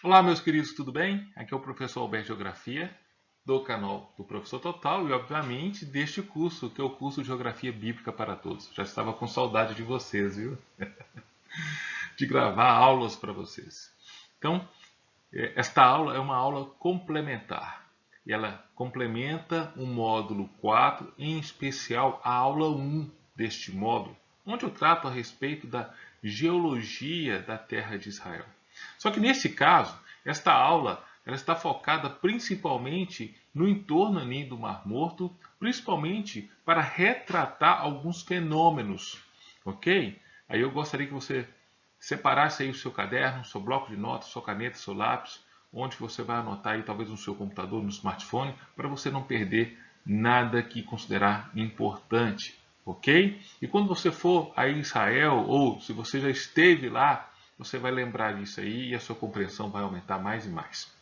Olá, meus queridos, tudo bem? Aqui é o professor Alberto Geografia, do canal do Professor Total e, obviamente, deste curso, que é o curso de Geografia Bíblica para Todos. Já estava com saudade de vocês, viu? De gravar aulas para vocês. Então, esta aula é uma aula complementar. E ela complementa o módulo 4, em especial a aula 1 deste módulo, onde eu trato a respeito da geologia da terra de Israel. Só que nesse caso, esta aula ela está focada principalmente no entorno ali do Mar Morto, principalmente para retratar alguns fenômenos, ok? Aí eu gostaria que você separasse aí o seu caderno, seu bloco de notas, sua caneta, seu lápis, onde você vai anotar aí talvez no seu computador, no smartphone, para você não perder nada que considerar importante, ok? E quando você for a Israel, ou se você já esteve lá, você vai lembrar disso aí e a sua compreensão vai aumentar mais e mais.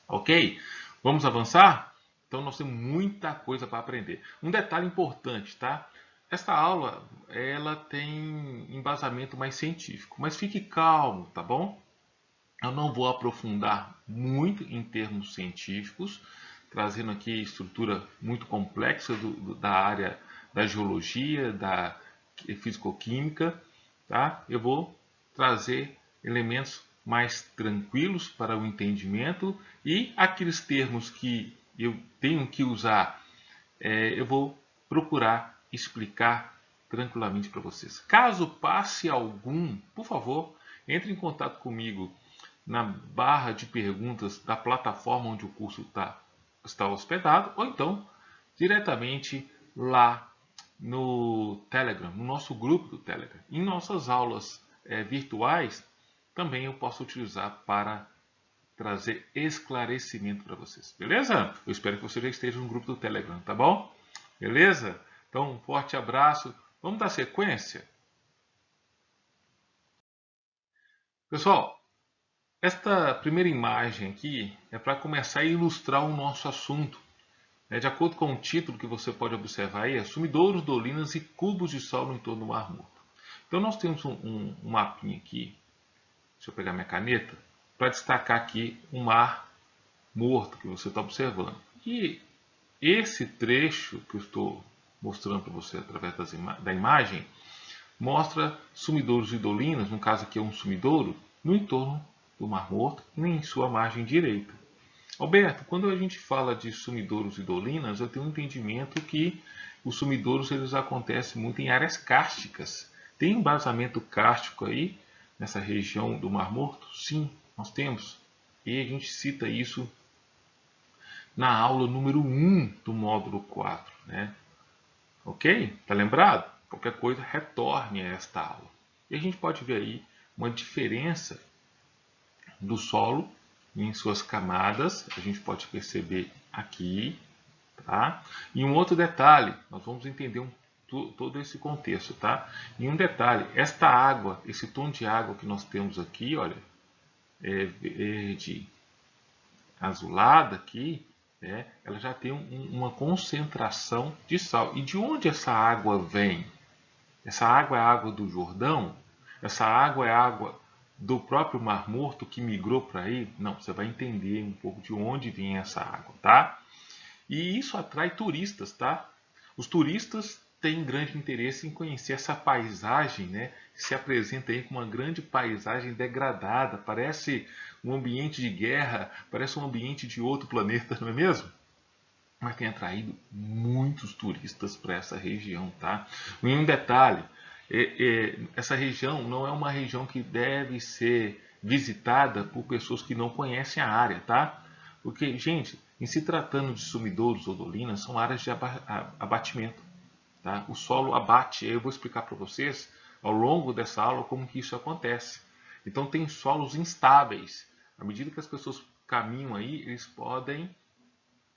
Ok? Vamos avançar? Então nós temos muita coisa para aprender. Um detalhe importante, tá? Esta aula ela tem embasamento mais científico, mas fique calmo, tá bom? Eu não vou aprofundar muito em termos científicos, trazendo aqui estrutura muito complexa da área da geologia, da fisicoquímica, tá? Eu vou trazer elementos mais tranquilos para o entendimento e aqueles termos que eu tenho que usar, eu vou procurar explicar tranquilamente para vocês. Caso passe algum, por favor, entre em contato comigo na barra de perguntas da plataforma onde o curso está hospedado, ou então diretamente lá no Telegram, no nosso grupo do Telegram. Em nossas aulas virtuais, também eu posso utilizar para trazer esclarecimento para vocês. Beleza? Eu espero que você já esteja no grupo do Telegram, tá bom? Beleza? Então, um forte abraço. Vamos dar sequência? Pessoal, esta primeira imagem aqui é para começar a ilustrar o nosso assunto. De acordo com o título que você pode observar aí, é Sumidouros, Dolinas e Cubos de Sol no entorno do Mar Morto. Então nós temos um mapinha aqui, deixa eu pegar minha caneta, para destacar aqui o Mar Morto que você está observando. E esse trecho que eu estou mostrando para você através da imagem, mostra sumidouros e dolinas, no caso aqui é um sumidouro, no entorno do Mar Morto e em sua margem direita. Alberto, quando a gente fala de sumidouros e dolinas, eu tenho um entendimento que os sumidouros eles acontecem muito em áreas kársticas. Tem embasamento kárstico aí nessa região do Mar Morto? Sim, nós temos. E a gente cita isso na aula número 1 do módulo 4, né? Ok? Tá lembrado? Qualquer coisa, retorne a esta aula. E a gente pode ver aí uma diferença do solo em suas camadas, a gente pode perceber aqui, tá? E um outro detalhe, nós vamos entender todo esse contexto, tá? E um detalhe, esta água, esse tom de água que nós temos aqui, olha, é verde azulada aqui, né? Ela já tem uma concentração de sal. E de onde essa água vem? Essa água é a água do Jordão? Essa água é a água do próprio Mar Morto que migrou para aí? Não, você vai entender um pouco de onde vem essa água, tá? E isso atrai turistas, tá? Os turistas têm grande interesse em conhecer essa paisagem, né? Que se apresenta aí com uma grande paisagem degradada, parece um ambiente de guerra, parece um ambiente de outro planeta, não é mesmo? Mas tem atraído muitos turistas para essa região, tá? E um detalhe, essa região não é uma região que deve ser visitada por pessoas que não conhecem a área, tá? Porque, gente, em se tratando de sumidouros ou dolinas, são áreas de abatimento, tá? O solo abate, eu vou explicar para vocês ao longo dessa aula como que isso acontece. Então tem solos instáveis. À medida que as pessoas caminham aí, eles podem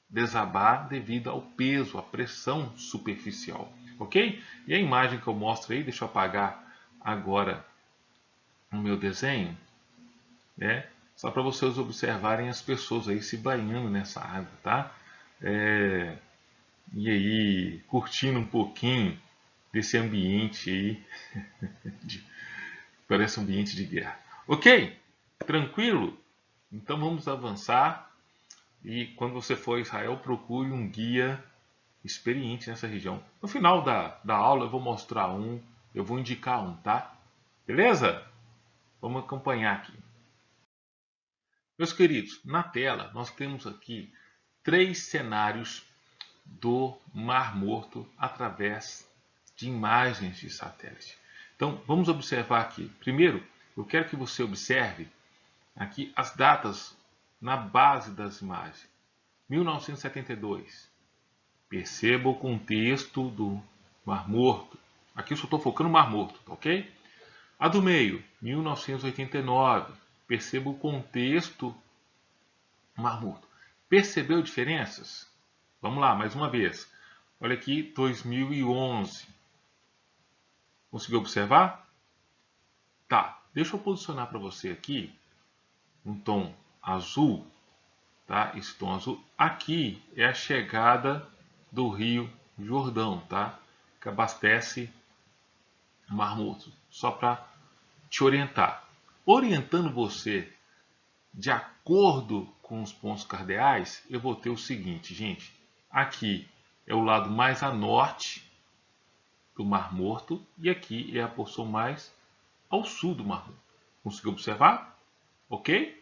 desabar devido ao peso, à pressão superficial, ok? E a imagem que eu mostro aí, deixa eu apagar agora o meu desenho, né? Só para vocês observarem as pessoas aí se banhando nessa água, tá? E aí, curtindo um pouquinho desse ambiente aí, parece um ambiente de guerra. Ok? Tranquilo? Então vamos avançar e quando você for a Israel, procure um guia experiente nessa região. No final da aula eu vou mostrar um, eu vou indicar um, tá? Beleza? Vamos acompanhar aqui. Meus queridos, na tela nós temos aqui 3 cenários do Mar Morto através de imagens de satélite. Então vamos observar aqui. Primeiro, eu quero que você observe aqui as datas na base das imagens. 1972. Perceba o contexto do Mar Morto. Aqui eu só estou focando no Mar Morto, tá ok? A do meio, 1989. Perceba o contexto do Mar Morto. Percebeu diferenças? Vamos lá, mais uma vez. Olha aqui, 2011. Conseguiu observar? Tá, deixa eu posicionar para você aqui um tom azul. Tá? Esse tom azul. Aqui é a chegada do Rio Jordão, tá? Que abastece o Mar Morto. Só para te orientar. Orientando você de acordo com os pontos cardeais, eu vou ter o seguinte, gente. Aqui é o lado mais a norte do Mar Morto e aqui é a porção mais ao sul do Mar Morto. Conseguiu observar? Ok?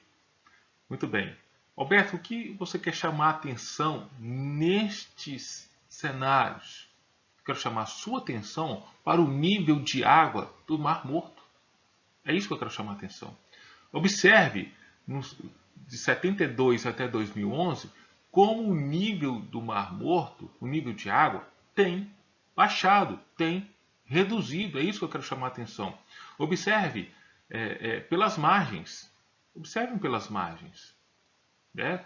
Muito bem. Alberto, o que você quer chamar a atenção nestes cenários? Quero chamar a sua atenção para o nível de água do Mar Morto. É isso que eu quero chamar a atenção. Observe, de 72 até 2011, como o nível do Mar Morto, o nível de água, tem baixado, tem reduzido. É isso que eu quero chamar a atenção. Observe pelas margens. Observem pelas margens.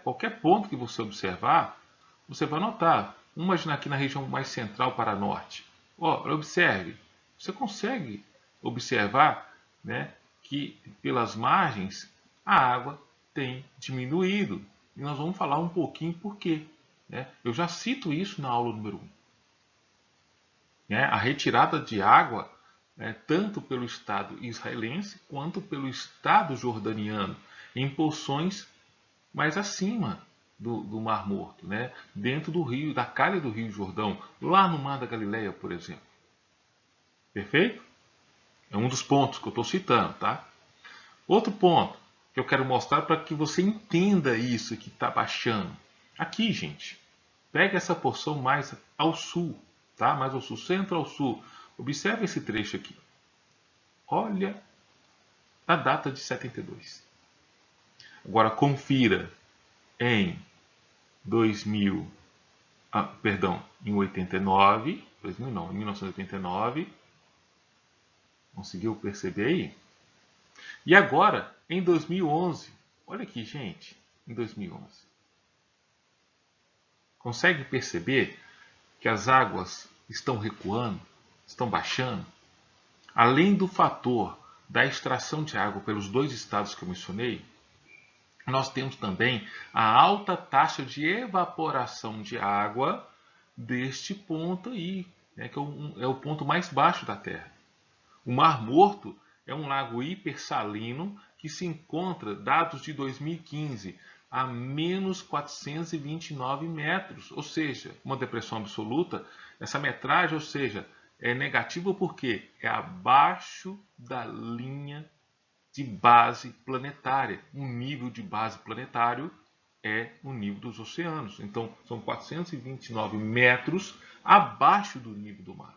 Qualquer ponto que você observar, você vai notar. Vamos imaginar aqui na região mais central para norte. Observe, você consegue observar, né, que pelas margens a água tem diminuído. E nós vamos falar um pouquinho por quê. Né? Eu já cito isso na aula número 1. A retirada de água, tanto pelo Estado israelense quanto pelo Estado jordaniano, em porções mais acima do Mar Morto, né? Dentro do rio, da calha do Rio Jordão, lá no Mar da Galileia, por exemplo. Perfeito? É um dos pontos que eu estou citando, tá? Outro ponto que eu quero mostrar para que você entenda isso que está baixando. Aqui, gente, pega essa porção mais ao sul, tá? Mais ao sul, centro ao sul. Observe esse trecho aqui. Olha a data de 72. Agora confira em 2000, em 89, 2000 não, em 1989. Conseguiu perceber aí? E agora, em 2011. Olha aqui, gente, em 2011. Consegue perceber que as águas estão recuando, estão baixando? Além do fator da extração de água pelos 2 estados que eu mencionei, nós temos também a alta taxa de evaporação de água deste ponto aí, né, que é o ponto mais baixo da Terra. O Mar Morto é um lago hipersalino que se encontra, dados de 2015, a menos 429 metros, ou seja, uma depressão absoluta. Essa metragem, ou seja, é negativa porque é abaixo da linha de base planetária. O nível de base planetário é o nível dos oceanos. Então, são 429 metros abaixo do nível do mar.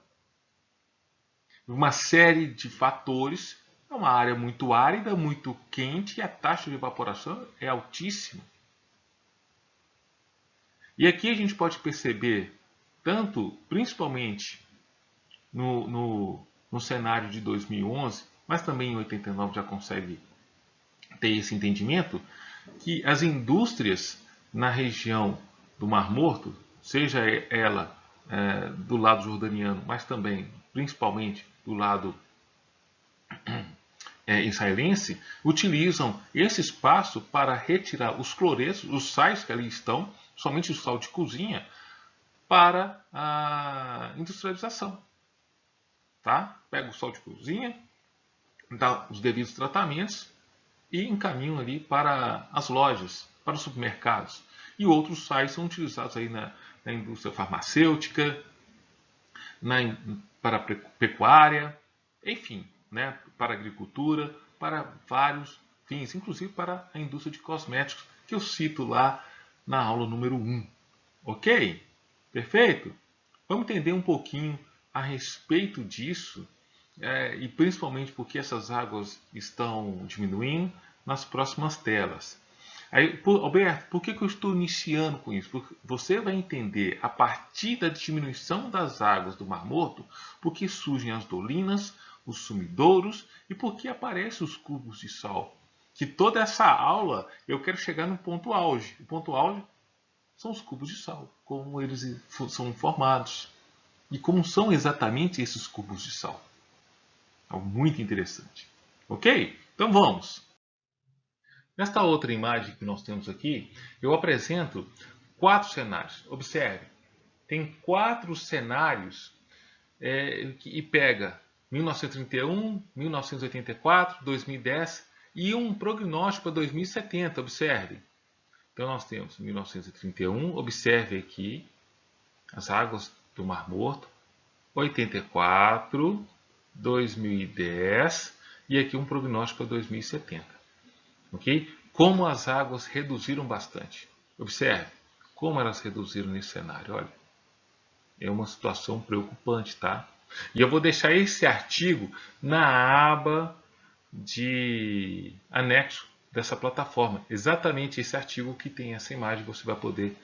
Uma série de fatores. É uma área muito árida, muito quente e a taxa de evaporação é altíssima. E aqui a gente pode perceber, principalmente no cenário de 2011, mas também em 89 já consegue ter esse entendimento, que as indústrias na região do Mar Morto, seja ela do lado jordaniano, mas também, principalmente, do lado israelense, utilizam esse espaço para retirar os cloretos, os sais que ali estão, somente o sal de cozinha, para a industrialização. Tá? Pega o sal de cozinha, dá os devidos tratamentos e encaminham ali para as lojas, para os supermercados. E outros sais são utilizados aí na indústria farmacêutica, para a pecuária, enfim, né, para a agricultura, para vários fins, inclusive para a indústria de cosméticos, que eu cito lá na aula número 1. Ok? Perfeito? Vamos entender um pouquinho a respeito disso, e principalmente porque essas águas estão diminuindo nas próximas telas. Aí, Alberto, por que eu estou iniciando com isso? Porque você vai entender a partir da diminuição das águas do Mar Morto, porque surgem as dolinas, os sumidouros e porque aparecem os cubos de sal. Que toda essa aula eu quero chegar no ponto auge. O ponto auge são os cubos de sal, como eles são formados e como são exatamente esses cubos de sal. Algo muito interessante. Ok? Então vamos. Nesta outra imagem que nós temos aqui, eu apresento 4 cenários. Observe, tem 4 cenários e pega 1931, 1984, 2010 e um prognóstico para 2070. Observe. Então nós temos 1931, observe aqui as águas do Mar Morto, 84, 2010 e aqui um prognóstico para 2070. Ok? Como as águas reduziram bastante. Observe como elas reduziram nesse cenário. Olha, é uma situação preocupante, tá? E eu vou deixar esse artigo na aba de anexo dessa plataforma. Exatamente esse artigo que tem essa imagem, você vai poder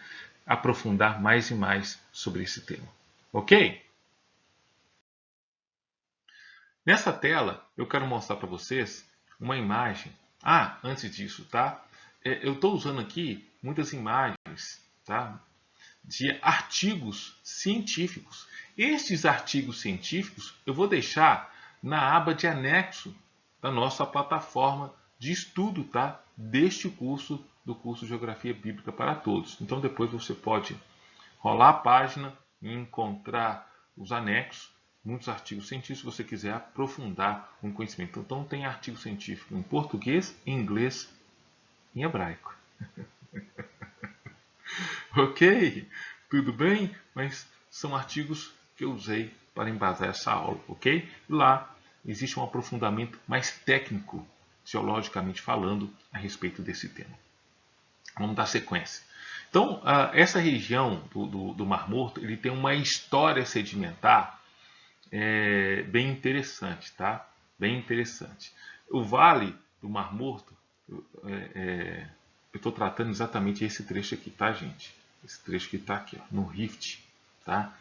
aprofundar mais e mais sobre esse tema. Ok? Nessa tela, eu quero mostrar para vocês uma imagem. Antes disso, tá? Eu estou usando aqui muitas imagens, tá? De artigos científicos. Estes artigos científicos eu vou deixar na aba de anexo da nossa plataforma de estudo, tá? Deste curso, do curso Geografia Bíblica para Todos. Então depois você pode rolar a página e encontrar os anexos, muitos artigos científicos, se você quiser aprofundar um conhecimento. Então tem artigo científico em português, em inglês e em hebraico. Ok? Tudo bem? Mas são artigos que eu usei para embasar essa aula, ok? Lá existe um aprofundamento mais técnico, geologicamente falando, a respeito desse tema. Vamos dar sequência. Então, essa região do Mar Morto, ele tem uma história sedimentar bem interessante, tá? Bem interessante. O Vale do Mar Morto, eu estou tratando exatamente esse trecho aqui, tá, gente? Esse trecho que está aqui, ó, no Rift, tá?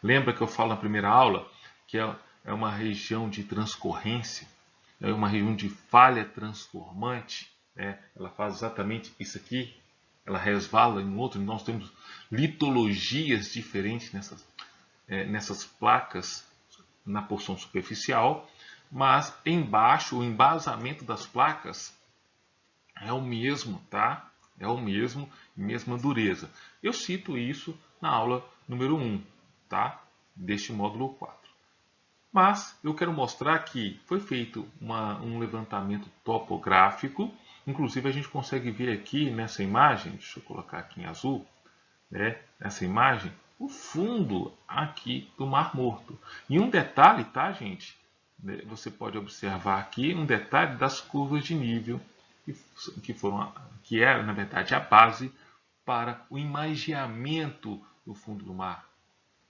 Lembra que eu falo na primeira aula que é uma região de transcorrência, é uma região de falha transformante, né? Ela faz exatamente isso aqui, ela resvala em outro. Nós temos litologias diferentes nessas placas na porção superficial, mas embaixo o embasamento das placas é o mesmo, tá? É o mesmo, mesma dureza. Eu cito isso na aula número 1, tá? Deste módulo 4. Mas eu quero mostrar que foi feito um levantamento topográfico. Inclusive a gente consegue ver aqui nessa imagem, deixa eu colocar aqui em azul, né? Essa imagem, o fundo aqui do Mar Morto. E um detalhe, tá, gente? Você pode observar aqui um detalhe das curvas de nível que é, na verdade, a base para o imageamento do fundo do mar,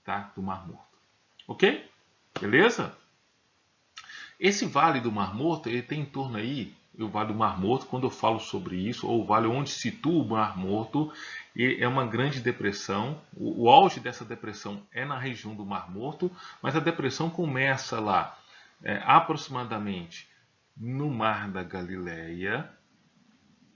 tá? Do Mar Morto. Ok? Beleza? Esse Vale do Mar Morto, ele tem em torno aí, o Vale do Mar Morto, quando eu falo sobre isso, ou o vale onde situa o Mar Morto, é uma grande depressão. O auge dessa depressão é na região do Mar Morto, mas a depressão começa lá, aproximadamente no Mar da Galileia,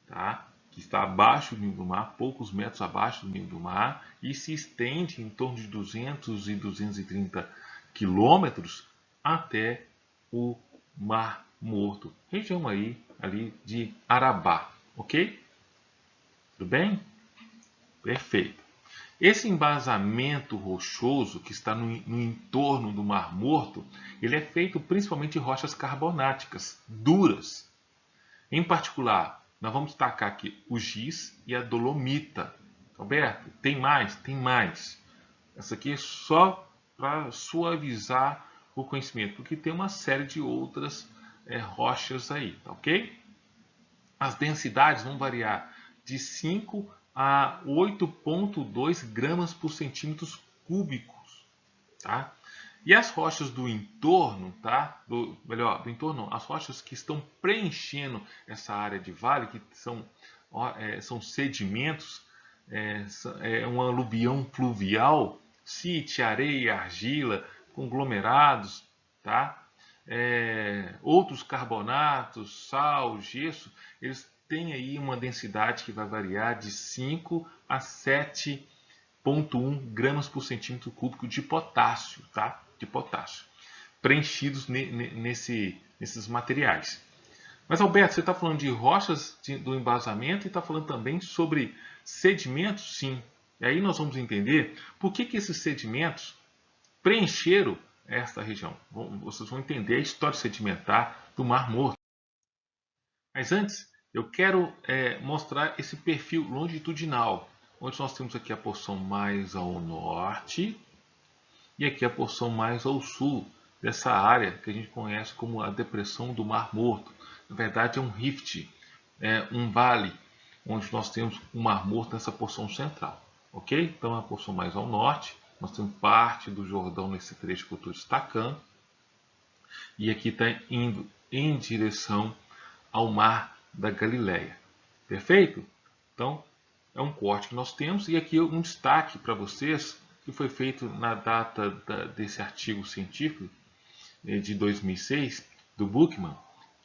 tá? Que está abaixo do nível do mar, poucos metros abaixo do nível do mar, e se estende em torno de 200 e 230 quilômetros até o Mar Morto, região aí ali de Arabá, ok? Tudo bem? Perfeito. Esse embasamento rochoso que está no entorno do Mar Morto, ele é feito principalmente de rochas carbonáticas, duras. Em particular, nós vamos destacar aqui o giz e a dolomita. Alberto, tem mais? Tem mais. Essa aqui é só para suavizar o conhecimento, porque tem uma série de outras rochas aí, tá ok? As densidades vão variar de 5 a 8,2 gramas por centímetros cúbicos, tá? E as rochas do entorno, tá? Do entorno não, as rochas que estão preenchendo essa área de vale, que são sedimentos, um aluvião pluvial, site, areia, argila, conglomerados, tá? Outros carbonatos, sal, gesso, eles têm aí uma densidade que vai variar de 5 a 7,1 gramas por centímetro cúbico de potássio, tá? De potássio, preenchidos nesses materiais. Mas, Alberto, você está falando de rochas do embasamento e está falando também sobre sedimentos? Sim. E aí nós vamos entender por que esses sedimentos preencheram esta região. Vocês vão entender a história sedimentar do Mar Morto. Mas antes, eu quero mostrar esse perfil longitudinal, onde nós temos aqui a porção mais ao norte e aqui a porção mais ao sul dessa área que a gente conhece como a depressão do Mar Morto. Na verdade, é um rift, um vale, onde nós temos o Mar Morto nessa porção central. Ok? Então, a porção mais ao norte, nós temos parte do Jordão nesse trecho que eu estou destacando. E aqui está indo em direção ao Mar da Galileia. Perfeito? Então, é um corte que nós temos. E aqui um destaque para vocês, que foi feito na data desse artigo científico de 2006, do Buchmann,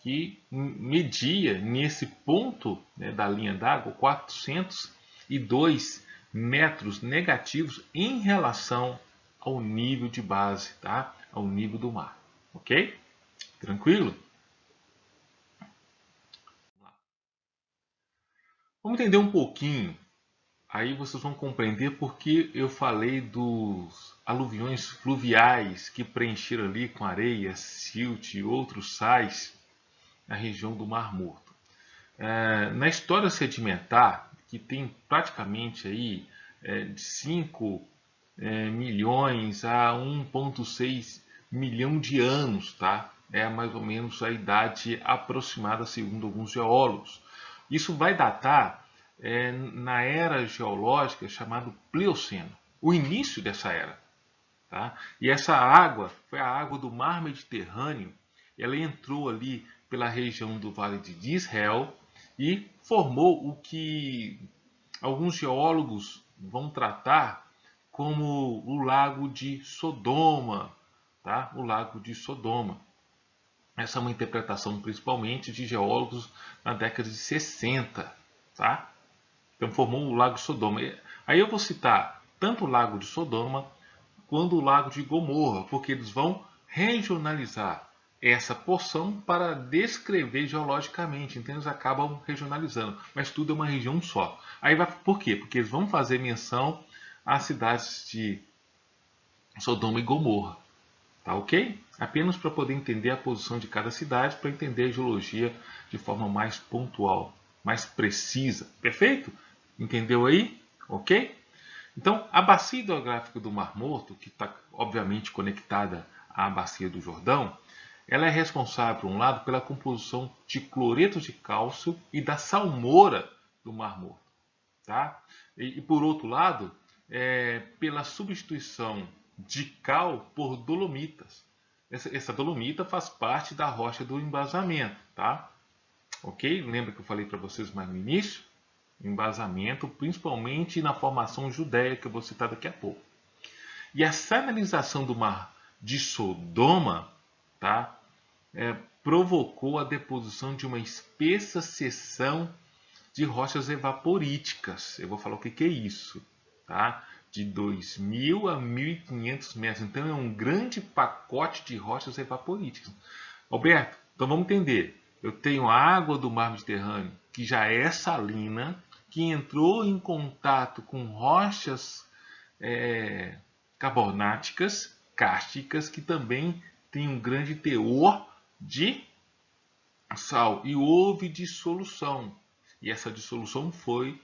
que media nesse ponto da linha d'água 402 metros negativos em relação ao nível de base, tá? Ao nível do mar. Ok? Tranquilo? Vamos entender um pouquinho. Aí vocês vão compreender porque eu falei dos aluviões fluviais que preencheram ali com areia, silt e outros sais na região do Mar Morto. Na história sedimentar, que tem praticamente aí de 5 milhões a 1,6 milhão de anos, tá? É mais ou menos a idade aproximada segundo alguns geólogos. Isso vai datar na era geológica chamada Plioceno, o início dessa era. Tá? E essa água foi a água do mar Mediterrâneo. Ela entrou ali pela região do Vale de Israel e formou o que alguns geólogos vão tratar como o Lago de Sodoma. Tá? O Lago de Sodoma. Essa é uma interpretação principalmente de geólogos na década de 60. Tá? Então formou o Lago de Sodoma. Aí eu vou citar tanto o Lago de Sodoma quanto o Lago de Gomorra, porque eles vão regionalizar essa porção para descrever geologicamente. Então eles acabam regionalizando, mas tudo é uma região só. Aí por quê? Porque eles vão fazer menção às cidades de Sodoma e Gomorra. Tá ok? Apenas para poder entender a posição de cada cidade, para entender a geologia de forma mais pontual, mais precisa. Perfeito? Entendeu aí? Ok? Então, a bacia hidrográfica do Mar Morto, que está obviamente conectada à bacia do Jordão, ela é responsável, por um lado, pela composição de cloreto de cálcio e da salmoura do Mar Morto. Tá? E por outro lado, pela substituição de cal por dolomitas. Essa dolomita faz parte da rocha do embasamento. Tá? Ok? Lembra que eu falei para vocês mais no início? Embasamento, principalmente na formação judeia, que eu vou citar daqui a pouco. E a salinização do mar de Sodoma, tá, provocou a deposição de uma espessa seção de rochas evaporíticas. Eu vou falar o que é isso. Tá? De 2.000 a 1.500 metros. Então é um grande pacote de rochas evaporíticas. Alberto, então vamos entender. Eu tenho a água do mar Mediterrâneo, que já é salina, que entrou em contato com rochas carbonáticas, cársticas, que também tem um grande teor de sal e houve dissolução. E essa dissolução foi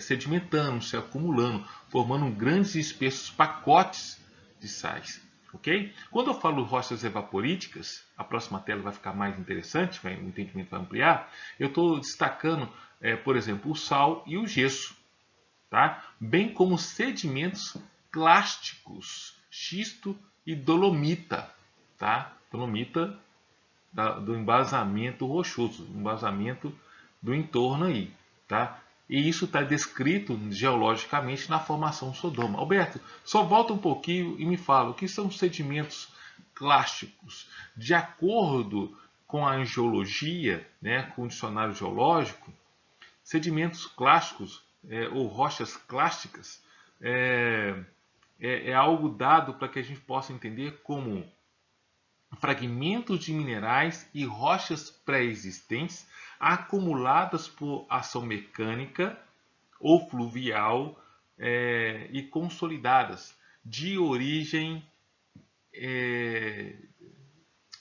sedimentando, se acumulando, formando grandes e espessos pacotes de sais. Ok? Quando eu falo rochas evaporíticas, a próxima tela vai ficar mais interessante, o entendimento vai ampliar. Eu estou destacando, por exemplo, o sal e o gesso, tá? Bem como sedimentos clásticos, xisto e dolomita, tá? Dolomita do embasamento rochoso, embasamento do entorno aí, tá? E isso está descrito geologicamente na formação Sodoma. Alberto, só volta um pouquinho e me fala o que são sedimentos clásticos. De acordo com a geologia, né, com o dicionário geológico, sedimentos clásticos ou rochas clásticas é algo dado para que a gente possa entender como fragmentos de minerais e rochas pré-existentes acumuladas por ação mecânica ou fluvial e consolidadas de origem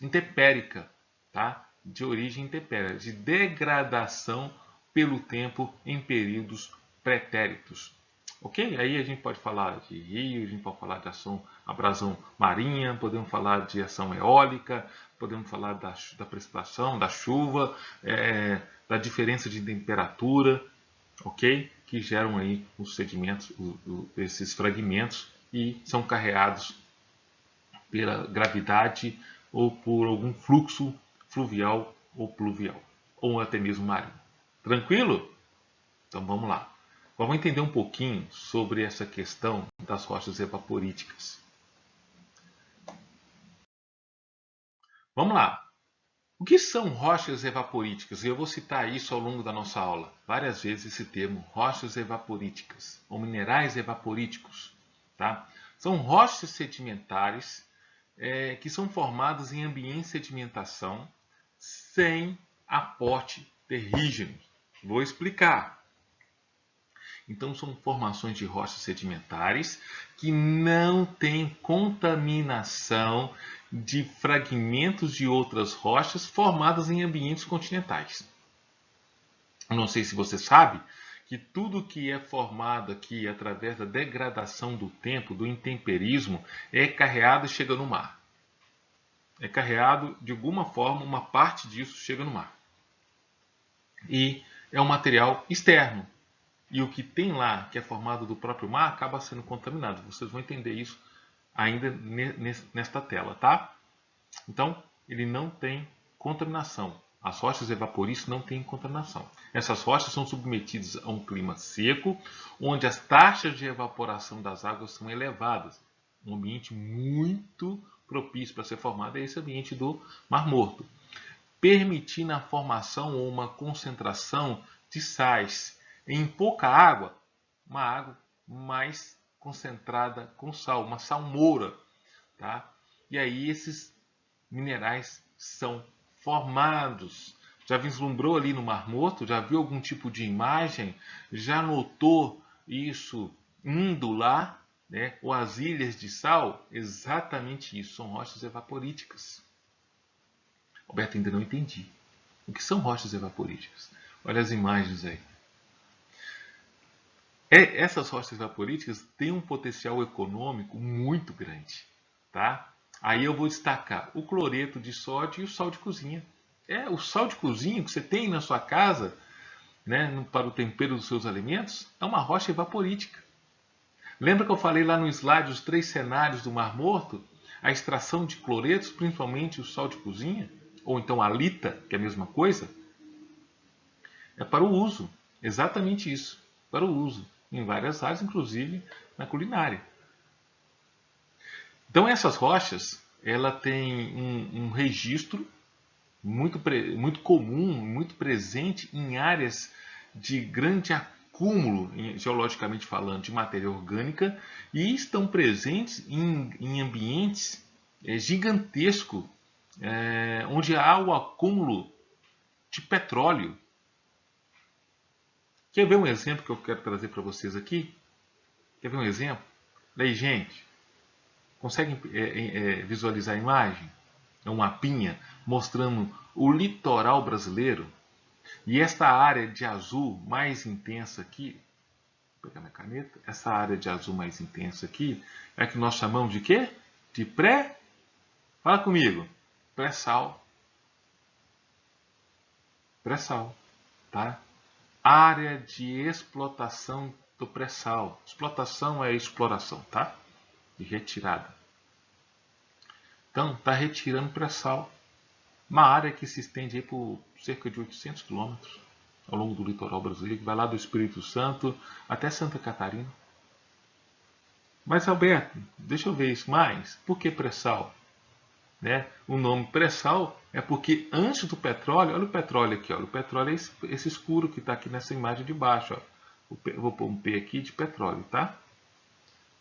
intempérica, tá? De origem intempérica, de degradação pelo tempo em períodos pretéritos. Ok? Aí a gente pode falar de rio, a gente pode falar de abrasão marinha, podemos falar de ação eólica, podemos falar da precipitação, da chuva, da diferença de temperatura, ok? Que geram aí os sedimentos, esses fragmentos e são carreados pela gravidade ou por algum fluxo fluvial ou pluvial, ou até mesmo marinho. Tranquilo? Então vamos lá. Vamos entender um pouquinho sobre essa questão das rochas evaporíticas. Vamos lá. O que são rochas evaporíticas? Eu vou citar isso ao longo da nossa aula. Várias vezes esse termo, rochas evaporíticas, ou minerais evaporíticos. Tá? São rochas sedimentares que são formadas em ambiente de sedimentação sem aporte terrígeno. Vou explicar. Então, são formações de rochas sedimentares que não têm contaminação de fragmentos de outras rochas formadas em ambientes continentais. Eu não sei se você sabe que tudo que é formado aqui através da degradação do tempo, do intemperismo, é carreado e chega no mar. É carreado de alguma forma, uma parte disso chega no mar. E é um material externo. E o que tem lá, que é formado do próprio mar, acaba sendo contaminado. Vocês vão entender isso ainda nesta tela, tá? Então, ele não tem contaminação. As rochas evaporíticas não têm contaminação. Essas rochas são submetidas a um clima seco, onde as taxas de evaporação das águas são elevadas. Um ambiente muito propício para ser formado é esse ambiente do Mar Morto, permitindo a formação ou uma concentração de sais em pouca água, uma água mais concentrada com sal, uma salmoura, tá? E aí esses minerais são formados. Já vislumbrou ali no Mar Morto? Já viu algum tipo de imagem? Já notou isso indo lá? Né? Ou as ilhas de sal? Exatamente isso, são rochas evaporíticas. Roberto, ainda não entendi. O que são rochas evaporíticas? Olha as imagens aí. Essas rochas evaporíticas têm um potencial econômico muito grande, tá? Aí eu vou destacar o cloreto de sódio e o sal de cozinha. O sal de cozinha que você tem na sua casa, né, para o tempero dos seus alimentos, é uma rocha evaporítica. Lembra que eu falei lá no slide os 3 cenários do Mar Morto? A extração de cloretos, principalmente o sal de cozinha, ou então a halita, que é a mesma coisa, é para o uso. Exatamente isso, para o uso. Em várias áreas, inclusive na culinária. Então essas rochas, ela tem um registro muito comum, muito presente em áreas de grande acúmulo, geologicamente falando, de matéria orgânica e estão presentes em ambientes gigantescos, onde há o acúmulo de petróleo. Quer ver um exemplo que eu quero trazer para vocês aqui? Quer ver um exemplo? Daí, gente, conseguem visualizar a imagem? é um mapinha mostrando o litoral brasileiro. E esta área de azul mais intensa aqui, vou pegar minha caneta, essa área de azul mais intensa aqui é a que nós chamamos de quê? De fala comigo, pré-sal. Pré-sal, tá? Área de explotação do pré-sal. Explotação é exploração, tá? De retirada. Então, está retirando pré-sal. Uma área que se estende aí por cerca de 800 quilômetros ao longo do litoral brasileiro, que vai lá do Espírito Santo até Santa Catarina. Mas, Alberto, deixa eu ver isso mais. Por que pré-sal? Né? O nome pré-sal é porque antes do petróleo, olha o petróleo aqui, olha, o petróleo é esse escuro que está aqui nessa imagem de baixo. Ó. Vou pôr um P aqui de petróleo, tá?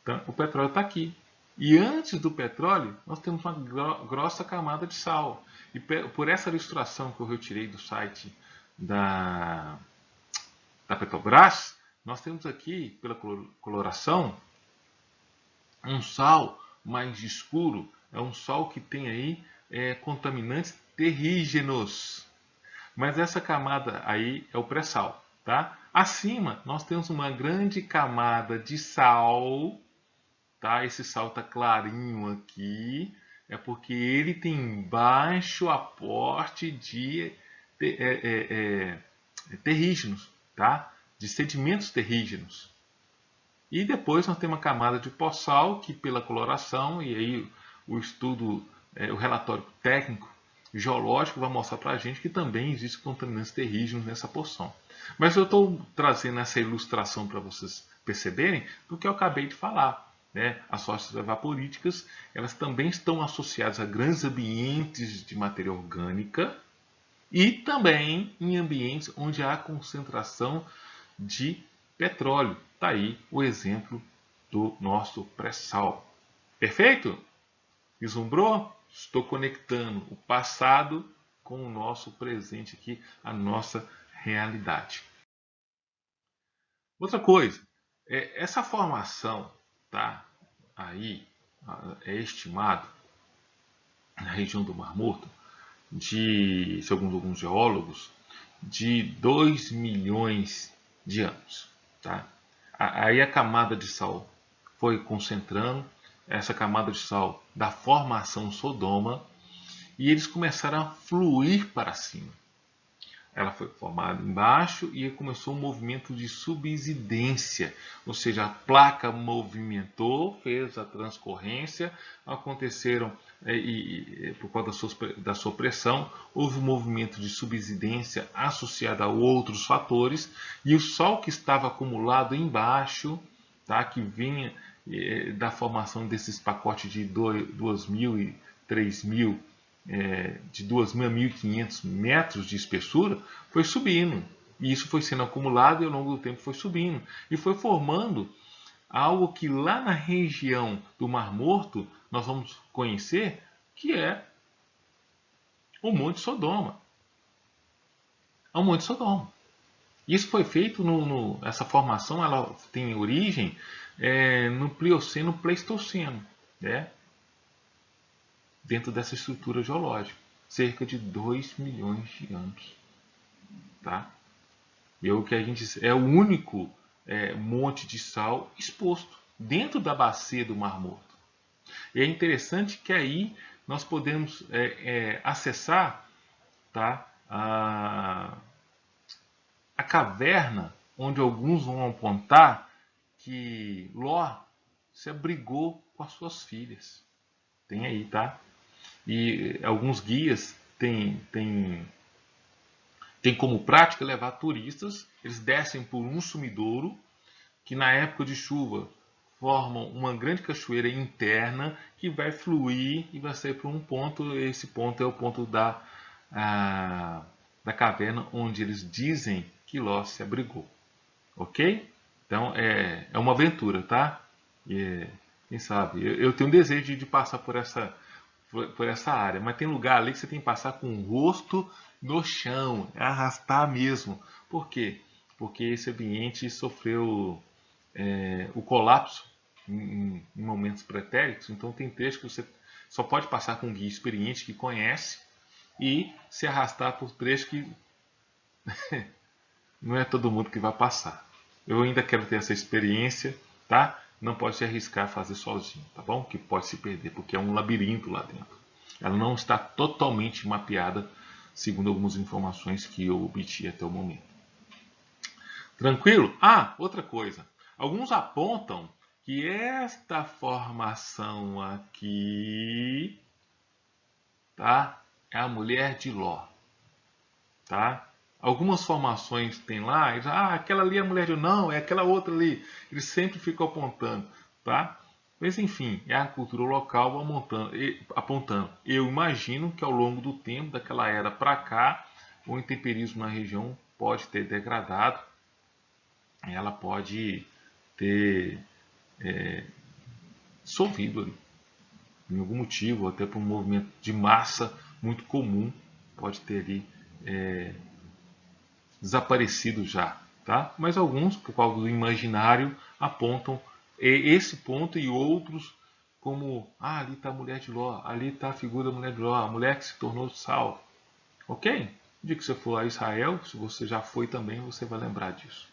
Então, o petróleo está aqui. E antes do petróleo, nós temos uma grossa camada de sal. E por essa ilustração que eu retirei do site da Petrobras, nós temos aqui, pela coloração, um sal mais escuro. É um sal que tem aí contaminantes terrígenos. Mas essa camada aí é o pré-sal, tá? Acima nós temos uma grande camada de sal, tá? Esse sal tá clarinho aqui, é porque ele tem baixo aporte de terrígenos, tá? De sedimentos terrígenos. E depois nós temos uma camada de pó-sal, que pela coloração, e aí o estudo, o relatório técnico geológico vai mostrar para a gente que também existem contaminantes terrígenos nessa porção. Mas eu estou trazendo essa ilustração para vocês perceberem do que eu acabei de falar. Né? As rochas evaporíticas, elas também estão associadas a grandes ambientes de matéria orgânica e também em ambientes onde há concentração de petróleo. Está aí o exemplo do nosso pré-sal. Perfeito? Vislumbrou? Estou conectando o passado com o nosso presente aqui, a nossa realidade. Outra coisa, essa formação, tá? Aí é estimado na região do Mar Morto, segundo alguns geólogos, de 2 milhões de anos. Tá? Aí a camada de sal foi concentrando, essa camada de sal da formação Sodoma, e eles começaram a fluir para cima. Ela foi formada embaixo e começou um movimento de subsidência, ou seja, a placa movimentou, fez a transcorrência, aconteceram, por causa da sua pressão, houve um movimento de subsidência associado a outros fatores, e o Sol que estava acumulado embaixo, tá, que vinha da formação desses pacotes de 2.000 e 3.000, de 2.000 a 1.500 metros de espessura, foi subindo. E isso foi sendo acumulado e ao longo do tempo foi subindo. E foi formando algo que lá na região do Mar Morto nós vamos conhecer, que é o Monte Sodoma. É o Monte Sodoma. Isso foi feito, essa formação ela tem origem no Plioceno Pleistoceno, né? Dentro dessa estrutura geológica, cerca de 2 milhões de anos. Tá? E o que a gente é o único monte de sal exposto dentro da bacia do Mar Morto. E é interessante que aí nós podemos acessar, tá, a caverna onde alguns vão apontar que Ló se abrigou com as suas filhas. Tem aí, tá? E alguns guias têm como prática levar turistas, eles descem por um sumidouro, que na época de chuva formam uma grande cachoeira interna que vai fluir e vai sair para um ponto. Esse ponto é o ponto da caverna onde eles dizem que Ló se abrigou. Ok? Então é uma aventura, tá? Quem sabe? Eu tenho um desejo de passar por essa área, mas tem lugar ali que você tem que passar com o rosto no chão, arrastar mesmo. Por quê? Porque esse ambiente sofreu o colapso em momentos pretéritos, então tem trechos que Só pode passar com um guia experiente que conhece e se arrastar por trechos que não é todo mundo que vai passar. Eu ainda quero ter essa experiência, tá? Não pode se arriscar a fazer sozinho, tá bom? Que pode se perder, porque é um labirinto lá dentro. Ela não está totalmente mapeada, segundo algumas informações que eu obtive até o momento. Tranquilo? Ah, outra coisa. Alguns apontam que esta formação aqui, tá? É a mulher de Ló, tá? Algumas formações tem lá, eles, aquela ali é a mulher de Ló, não, é aquela outra ali. Eles sempre ficam apontando, tá? Mas enfim, é a cultura local apontando. Eu imagino que ao longo do tempo, daquela era para cá, o intemperismo na região pode ter degradado. Ela pode ter dissolvido ali, em algum motivo, até por um movimento de massa muito comum, pode ter ali desaparecido já, tá? Mas alguns, por causa do imaginário, apontam esse ponto e outros como, ali está a mulher de Ló, ali está a figura da mulher de Ló, a mulher que se tornou sal. Ok? No dia que você for a Israel, se você já foi também, você vai lembrar disso.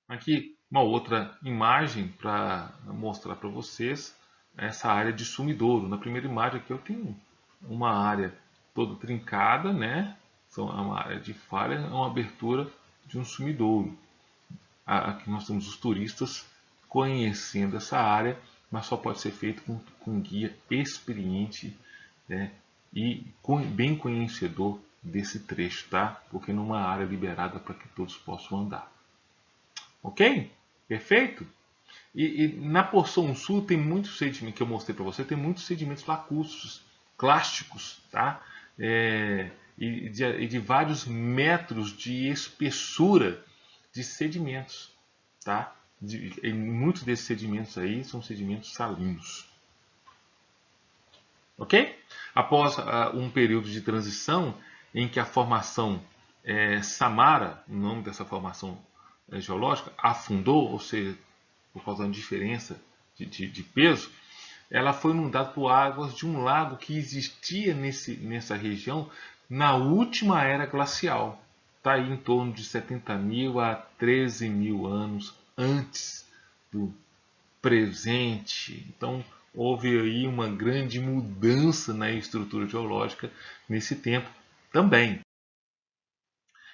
Aqui uma outra imagem para mostrar para vocês essa área de sumidouro. Na primeira imagem aqui eu tenho uma área toda trincada, né? É uma área de falha, é uma abertura de um sumidouro. Aqui nós temos os turistas conhecendo essa área, mas só pode ser feito com um guia experiente, né? E bem conhecedor desse trecho, tá? Porque numa área liberada para que todos possam andar. Ok? Perfeito? E na porção sul tem muitos sedimentos, que eu mostrei para você, tem muitos sedimentos lacustres, clásticos, tá? E de vários metros de espessura de sedimentos, tá? E muitos desses sedimentos aí são sedimentos salinos. Ok? Após um período de transição em que a formação Samara, o nome dessa formação geológica, afundou, ou seja, por causa da diferença de peso, ela foi inundada por águas de um lago que existia nessa região na última era glacial. Está aí em torno de 70.000 a 13.000 anos antes do presente. Então, houve aí uma grande mudança na estrutura geológica nesse tempo também.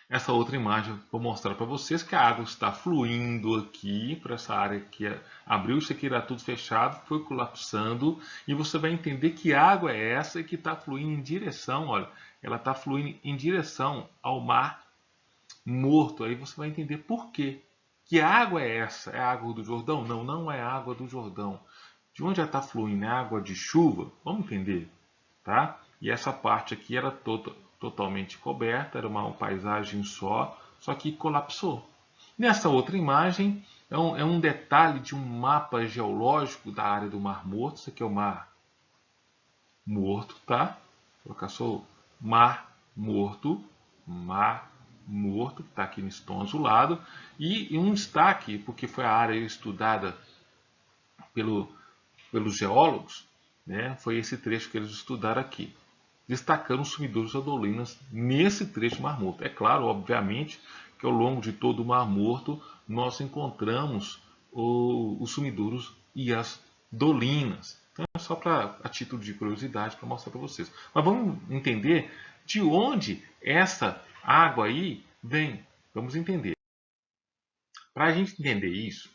Essa outra imagem vou mostrar para vocês que a água está fluindo aqui para essa área que abriu, isso aqui era tudo fechado, foi colapsando e você vai entender que água é essa que está fluindo em direção, olha, ela está fluindo em direção ao mar Morto. Aí você vai entender por quê. Que água é essa? É a água do Jordão? Não, não é a água do Jordão. De onde já está fluindo? É água de chuva? Vamos entender, tá? E essa parte aqui era totalmente coberta, era uma paisagem só que colapsou. Nessa outra imagem é um detalhe de um mapa geológico da área do Mar Morto. Isso aqui é o Mar Morto, tá? Vou colocar só Mar Morto, Mar Morto, que está aqui nesse tom azulado, e um destaque, porque foi a área estudada pelos geólogos, né, foi esse trecho que eles estudaram aqui, destacando os sumidouros da Dolinas nesse trecho do Mar Morto. É claro, obviamente, que ao longo de todo o Mar Morto nós encontramos os sumidouros e as dolinas. Então é só a título de curiosidade para mostrar para vocês. Mas vamos entender de onde essa água aí vem. Vamos entender. Para a gente entender isso,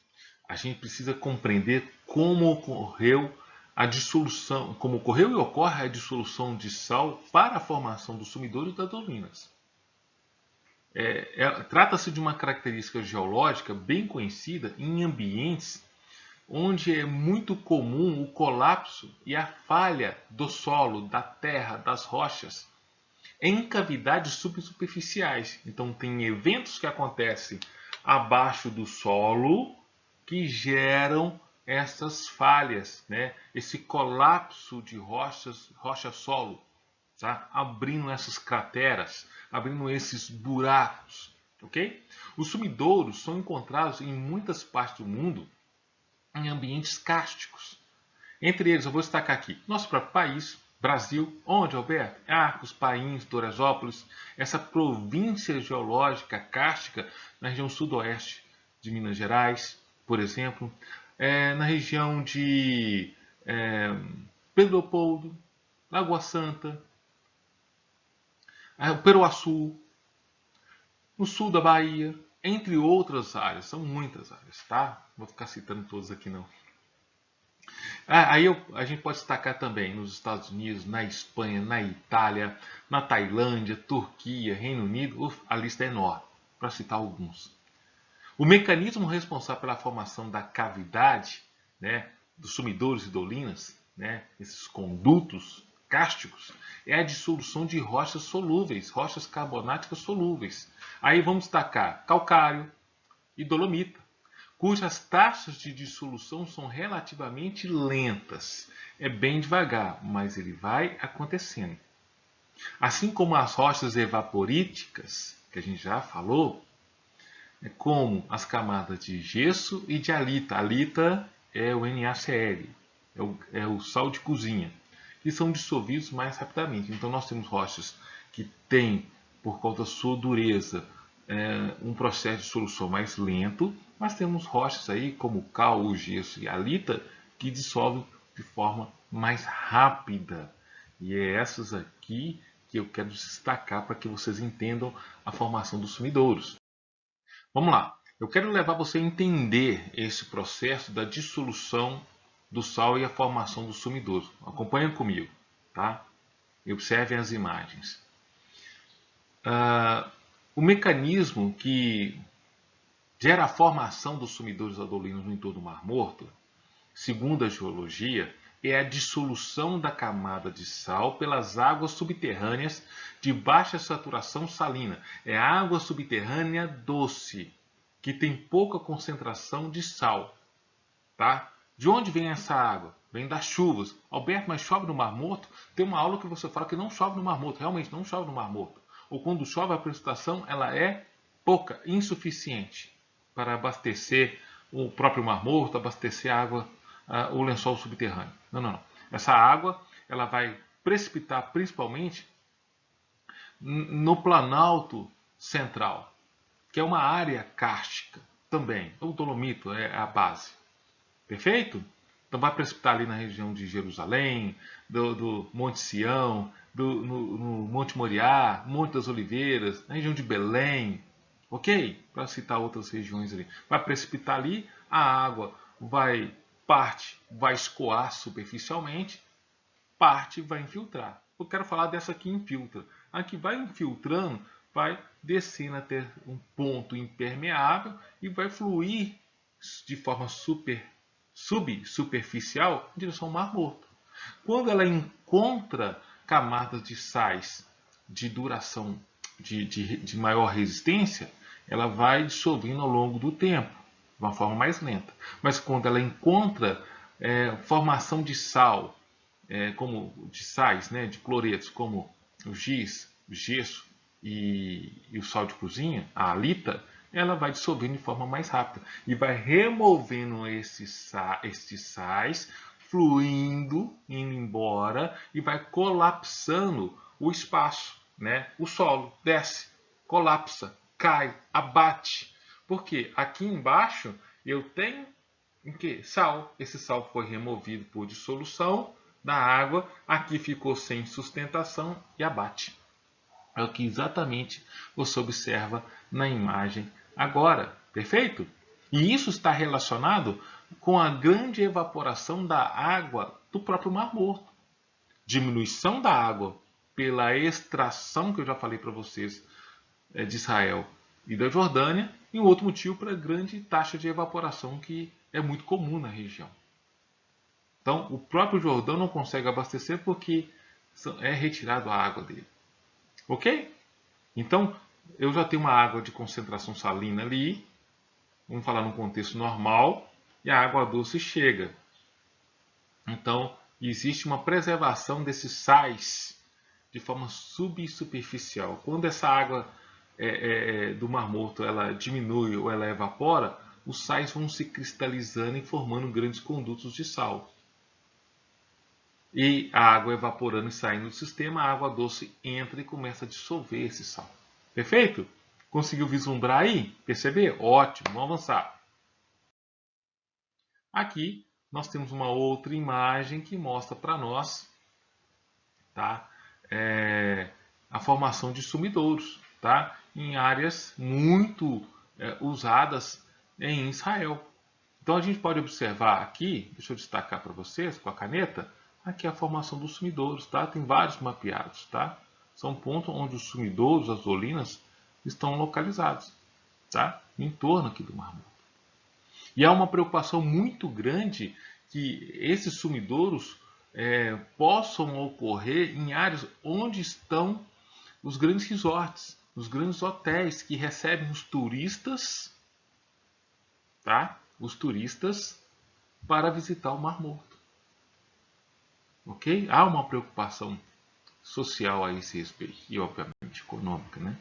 a gente precisa compreender como ocorreu a dissolução, como ocorreu e ocorre a dissolução de sal para a formação dos sumidouros das dolinas. Trata-se de uma característica geológica bem conhecida em ambientes onde é muito comum o colapso e a falha do solo, da terra, das rochas, em cavidades subsuperficiais. Então, tem eventos que acontecem abaixo do solo que geram essas falhas, né? Esse colapso de rocha-solo, tá? Abrindo essas crateras, abrindo esses buracos. Okay? Os sumidouros são encontrados em muitas partes do mundo em ambientes cársticos, Entre eles, eu vou destacar aqui nosso próprio país, Brasil. Onde, Alberto? Arcos, Pains, Doresópolis, essa província geológica cárstica na região sudoeste de Minas Gerais, por exemplo, na região de Pedro Leopoldo, Lagoa Santa, Peruaçu, no sul da Bahia, entre outras áreas. São muitas áreas, tá? Não vou ficar citando todas aqui não. Aí a gente pode destacar também nos Estados Unidos, na Espanha, na Itália, na Tailândia, Turquia, Reino Unido. A lista é enorme, para citar alguns. O mecanismo responsável pela formação da cavidade, né, dos sumidouros e dolinas, né, esses condutos cársticos, é a dissolução de rochas solúveis, rochas carbonáticas solúveis. Aí vamos destacar calcário e dolomita, cujas taxas de dissolução são relativamente lentas. É bem devagar, mas ele vai acontecendo. Assim como as rochas evaporíticas, que a gente já falou, como as camadas de gesso e de halita. Halita é o NaCl, é o sal de cozinha, que são dissolvidos mais rapidamente. Então nós temos rochas que têm, por conta da sua dureza, um processo de dissolução mais lento, mas temos rochas aí como o cal, o gesso e a halita que dissolvem de forma mais rápida. E é essas aqui que eu quero destacar para que vocês entendam a formação dos sumidouros. Vamos lá. Eu quero levar você a entender esse processo da dissolução do sal e a formação dos sumidouros. Acompanha comigo, tá? E observem as imagens. O mecanismo que gera a formação dos sumidouros adolinos no entorno do Mar Morto, segundo a geologia, é a dissolução da camada de sal pelas águas subterrâneas de baixa saturação salina. É água subterrânea doce, que tem pouca concentração de sal. Tá? De onde vem essa água? Vem das chuvas. Alberto, mas chove no Mar Morto? Tem uma aula que você fala que não chove no Mar Morto. Realmente não chove no Mar Morto. Ou quando chove, a precipitação ela é pouca, insuficiente para abastecer o próprio Mar Morto, abastecer a água, o lençol subterrâneo. Não. Essa água ela vai precipitar principalmente no Planalto Central, que é uma área cárstica também. O dolomito é a base. Perfeito? Então vai precipitar ali na região de Jerusalém, do Monte Sião, no Monte Moriá, Monte das Oliveiras, na região de Belém, ok? Para citar outras regiões ali. Vai precipitar ali, a água parte vai escoar superficialmente, parte vai infiltrar. Eu quero falar dessa que infiltra. A que vai infiltrando vai descendo até um ponto impermeável e vai fluir de forma subsuperficial em direção ao Mar Morto. Quando ela encontra camadas de sais de duração de maior resistência, ela vai dissolvendo ao longo do tempo, de uma forma mais lenta. Mas quando ela encontra formação de sal, como de sais, né, de cloretos, como o giz, o gesso e o sal de cozinha, a halita, ela vai dissolvendo de forma mais rápida e vai removendo estes sais, fluindo, indo embora e vai colapsando o espaço, né? O solo desce, colapsa, cai, abate. Porque aqui embaixo eu tenho o que? Sal. Esse sal foi removido por dissolução da água, aqui ficou sem sustentação e abate. É o que exatamente você observa na imagem agora, perfeito? E isso está relacionado com a grande evaporação da água do próprio Mar Morto. Diminuição da água pela extração, que eu já falei para vocês, de Israel e da Jordânia, e um outro motivo para a grande taxa de evaporação que é muito comum na região. Então, o próprio Jordão não consegue abastecer porque é retirado a água dele. Ok? Então, eu já tenho uma água de concentração salina ali, vamos falar num contexto normal, e a água doce chega. Então, existe uma preservação desses sais de forma subsuperficial. Quando essa água do Mar Morto ela diminui ou ela evapora, os sais vão se cristalizando e formando grandes condutos de sal. e a água evaporando e saindo do sistema, a água doce entra e começa a dissolver esse sal. Perfeito? Conseguiu vislumbrar aí? Perceber? Ótimo, vamos avançar. Aqui nós temos uma outra imagem que mostra para nós, tá? A formação de sumidouros, tá? Em áreas muito usadas em Israel. Então a gente pode observar aqui, deixa eu destacar para vocês com a caneta, aqui a formação dos sumidouros, tá? Tem vários mapeados, tá? São pontos onde os sumidouros, as dolinas, estão localizados, tá? Em torno aqui do Mar Morto. E há uma preocupação muito grande que esses sumidouros possam ocorrer em áreas onde estão os grandes resorts, os grandes hotéis que recebem os turistas, tá? Os turistas para visitar o Mar Morto. Ok? Há uma preocupação social a esse respeito e, obviamente, econômica, né?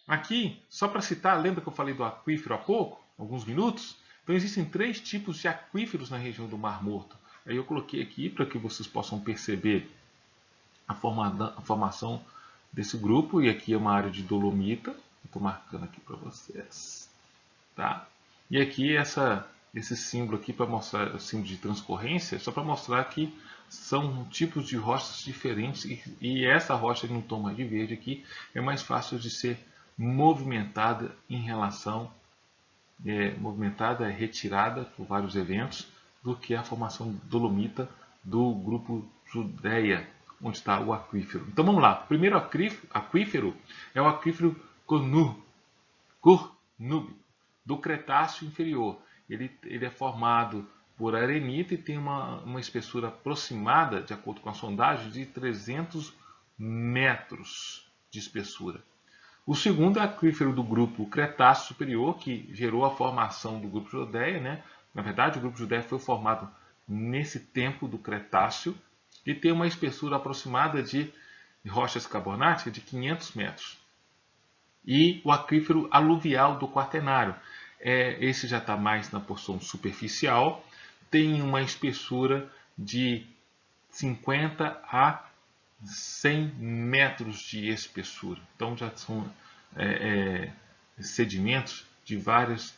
Aqui, só para citar, lembra que eu falei do aquífero há pouco, alguns minutos? Então existem 3 tipos de aquíferos na região do Mar Morto. Aí eu coloquei aqui para que vocês possam perceber a formação desse grupo. E aqui é uma área de dolomita. Estou marcando aqui para vocês. Tá? E aqui esse símbolo aqui para mostrar o símbolo de transcorrência, só para mostrar que são tipos de rochas diferentes e essa rocha no tom mais de verde aqui é mais fácil de ser movimentada em relação movimentada, retirada por vários eventos do que a formação dolomita do grupo Judeia, onde está o aquífero. Então vamos lá. O primeiro aquífero é o aquífero Cornub, do Cretáceo inferior. Ele é formado por arenita e tem uma espessura aproximada, de acordo com a sondagem, de 300 metros de espessura. O segundo é o aquífero do grupo Cretáceo superior, que gerou a formação do grupo Judeia, né? Na verdade, o grupo Judeia foi formado nesse tempo do Cretáceo e tem uma espessura aproximada de rochas carbonáticas de 500 metros. E o aquífero aluvial do Quaternário. Esse já está mais na porção superficial, tem uma espessura de 50 a 100 metros de espessura. Então já são sedimentos de vários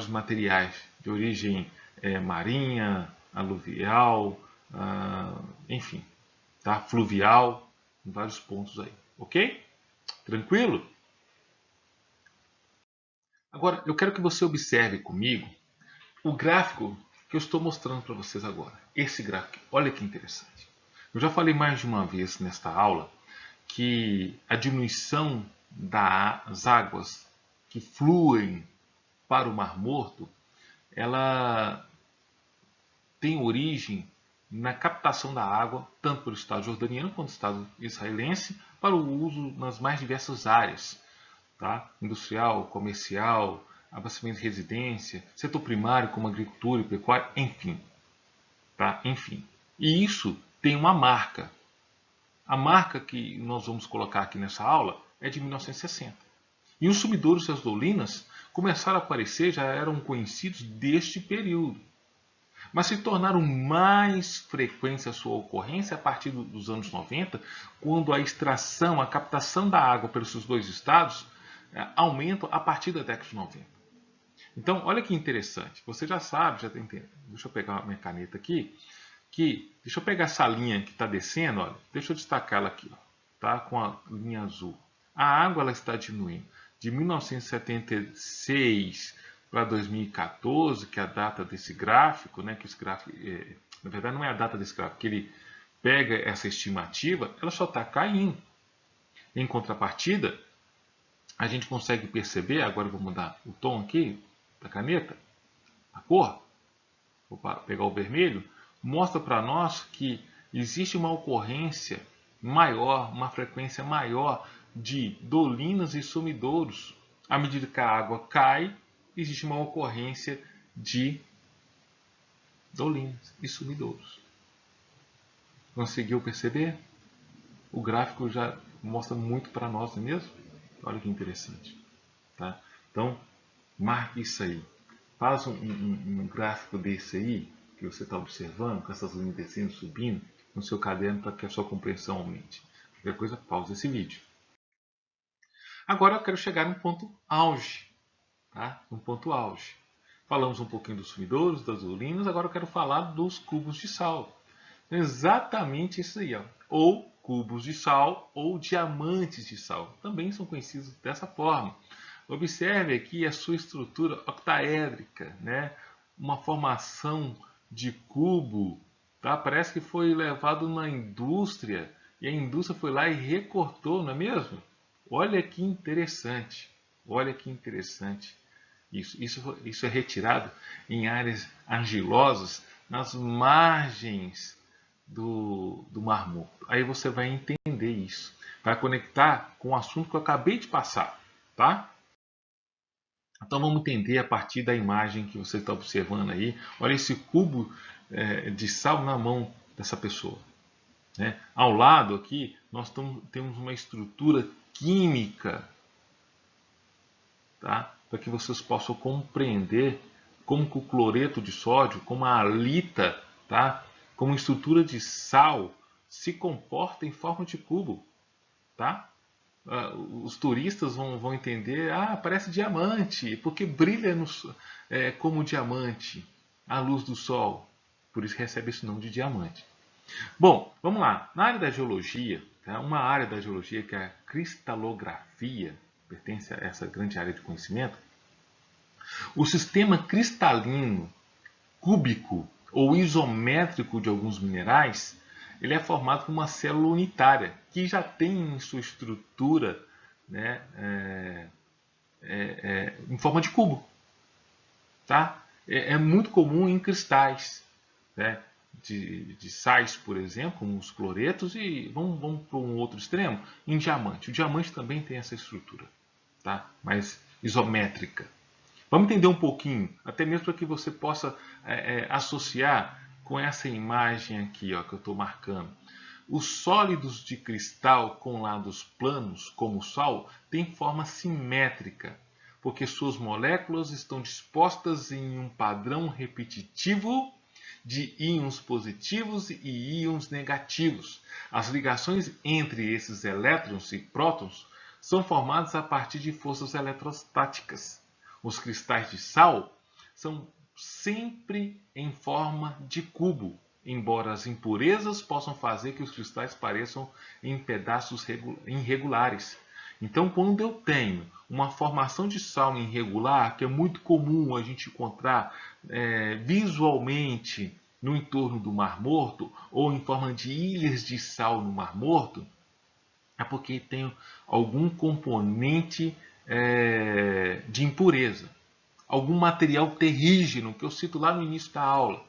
materiais de origem marinha, aluvial, enfim, tá? Fluvial, em vários pontos aí. Ok? Tranquilo? Agora, eu quero que você observe comigo o gráfico que eu estou mostrando para vocês agora. Esse gráfico, olha que interessante. Eu já falei mais de uma vez nesta aula que a diminuição das águas que fluem para o Mar Morto, ela tem origem na captação da água, tanto pelo Estado jordaniano quanto pelo Estado israelense, para o uso nas mais diversas áreas, tá? Industrial, comercial, abastecimento de residência, setor primário como agricultura e pecuária, enfim. Tá? Enfim. E isso tem uma marca. A marca que nós vamos colocar aqui nessa aula é de 1960. E os sumidouros e as dolinas começaram a aparecer, já eram conhecidos deste período. Mas se tornaram mais frequentes a sua ocorrência a partir dos anos 90, quando a extração, a captação da água pelos dois estados aumenta a partir da década de 90. Então, olha que interessante. Você já sabe, já tem. Deixa eu pegar a minha caneta aqui. Deixa eu pegar essa linha que está descendo, olha, deixa eu destacar ela aqui, ó, tá? Com a linha azul. A água ela está diminuindo. De 1976 para 2014, que é a data desse gráfico, né? Que esse gráfico, na verdade não é a data desse gráfico, que ele pega essa estimativa, ela só está caindo. Em contrapartida, a gente consegue perceber, agora eu vou mudar o tom aqui da caneta, a cor, vou pegar o vermelho, mostra para nós que existe uma ocorrência maior, uma frequência maior de dolinas e sumidouros. À medida que a água cai, existe uma ocorrência de dolinas e sumidouros. Conseguiu perceber? O gráfico já mostra muito para nós, não é mesmo? Olha que interessante. Tá? Então, marque isso aí. Faz um gráfico desse aí que você está observando, com essas linhas descendo, subindo, no seu caderno para que a sua compreensão aumente. Qualquer coisa, pausa esse vídeo. Agora eu quero chegar num ponto auge. Tá? Um ponto auge. Falamos um pouquinho dos sumidouros, das ulinas, agora eu quero falar dos cubos de sal. Exatamente isso aí. Ó. Ou cubos de sal ou diamantes de sal. Também são conhecidos dessa forma. Observe aqui a sua estrutura octaédrica, né? Uma formação de cubo. Tá? Parece que foi levado na indústria e a indústria foi lá e recortou, não é mesmo? Olha que interessante. Olha que interessante. Isso é retirado em áreas argilosas nas margens do Mar Morto. Aí você vai entender isso. Vai conectar com o assunto que eu acabei de passar. Tá? Então vamos entender a partir da imagem que você está observando aí. Olha esse cubo de sal na mão dessa pessoa. Né? Ao lado aqui nós temos uma estrutura química, tá? Para que vocês possam compreender como que o cloreto de sódio, como a halita, tá? Como estrutura de sal se comporta em forma de cubo. Tá? Os turistas vão entender, parece diamante, porque brilha como diamante à luz do sol. Por isso recebe esse nome de diamante. Bom, vamos lá. Na área da geologia, tá? Uma área da geologia que é a cristalografia, pertence a essa grande área de conhecimento, o sistema cristalino, cúbico ou isométrico de alguns minerais, ele é formado por uma célula unitária, que já tem em sua estrutura, né, em forma de cubo. Tá? É muito comum em cristais, né, de sais, por exemplo, como os cloretos, e vamos para um outro extremo, em diamante. O diamante também tem essa estrutura, tá? Mais isométrica. Vamos entender um pouquinho, até mesmo para que você possa associar com essa imagem aqui, ó, que eu estou marcando. Os sólidos de cristal com lados planos, como o Sol, têm forma simétrica, porque suas moléculas estão dispostas em um padrão repetitivo de íons positivos e íons negativos. As ligações entre esses elétrons e prótons são formadas a partir de forças eletrostáticas. Os cristais de sal são sempre em forma de cubo, embora as impurezas possam fazer que os cristais pareçam em pedaços irregulares. Então, quando eu tenho uma formação de sal irregular, que é muito comum a gente encontrar visualmente no entorno do Mar Morto, ou em forma de ilhas de sal no Mar Morto, é porque tem algum componente de impureza, algum material terrígeno, que eu cito lá no início da aula.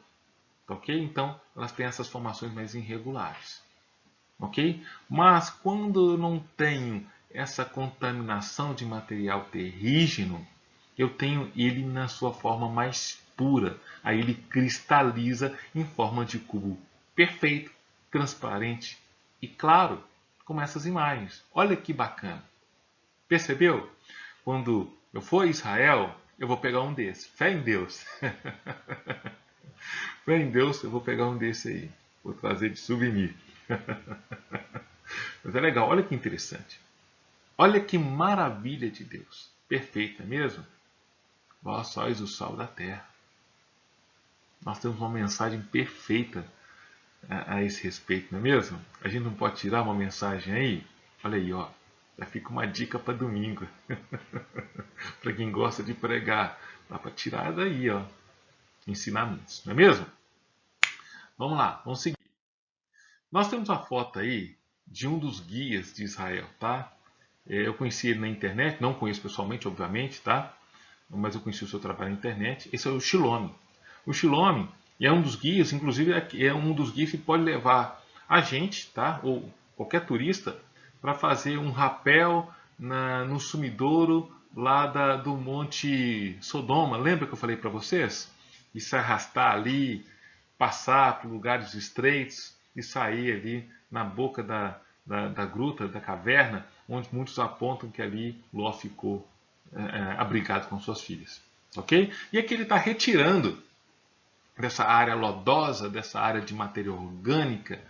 Ok? Então, elas têm essas formações mais irregulares. Ok? Mas quando eu não tenho essa contaminação de material terrígeno, eu tenho ele na sua forma mais pura. Aí ele cristaliza em forma de cubo perfeito, transparente e claro, como essas imagens. Olha que bacana. Percebeu? Quando eu for a Israel, eu vou pegar um desses. Fé em Deus. Fé em Deus, eu vou pegar um desse aí. Vou trazer de souvenir. Mas é legal, olha que interessante. Olha que maravilha de Deus. Perfeita mesmo? Vós sois o sal da terra. Nós temos uma mensagem perfeita a esse respeito, não é mesmo? A gente não pode tirar uma mensagem aí? Olha aí, ó. Já fica uma dica para domingo. Para quem gosta de pregar. Dá para tirar daí, ó. Ensinamentos, não é mesmo? Vamos lá, vamos seguir. Nós temos a foto aí de um dos guias de Israel, tá? Eu conheci ele na internet, não conheço pessoalmente, obviamente, tá? Mas eu conheci o seu trabalho na internet. Esse é o Shilome. O Shilome é um dos guias, inclusive é um dos guias que pode levar a gente, tá? Ou qualquer turista, para fazer um rapel no sumidouro lá do Monte Sodoma. Lembra que eu falei para vocês? E se arrastar ali, passar por lugares estreitos e sair ali na boca da gruta, da caverna, onde muitos apontam que ali Ló ficou abrigado com suas filhas. Ok? E aqui ele está retirando dessa área lodosa, dessa área de matéria orgânica,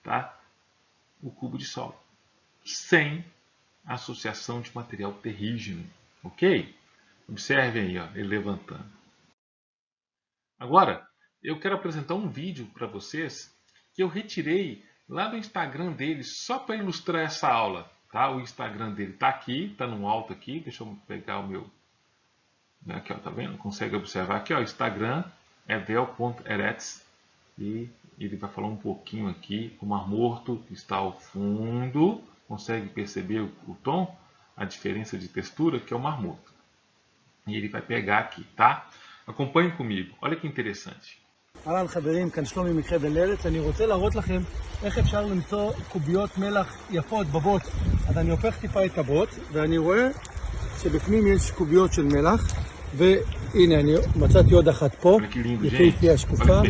tá? O cubo de solo, sem associação de material terrígeno, ok? Observem aí, ó, ele levantando. Agora, eu quero apresentar um vídeo para vocês que eu retirei lá do Instagram dele, só para ilustrar essa aula. Tá? O Instagram dele está aqui, está no alto aqui. Deixa eu pegar o meu... Aqui, ó, tá vendo? Consegue observar aqui, ó, o Instagram é vel.eretz. E ele vai falar um pouquinho aqui. O Mar Morto está ao fundo. Consegue perceber o tom? A diferença de textura, que é o Mar Morto. E ele vai pegar aqui, tá? Acompanhe comigo. olha que interessante. אהלן חברים, כאן שלומי מחבל ארץ. אני רוצה להראות לכם איך אפשר למצוא קוביות מלח יפות בבוץ. אז אני הופך טיפה את הבוץ, ואני רואה שבפנים יש קוביות של מלח, והנה אני מצאתי עוד אחת פה, יפהפייה שקופה,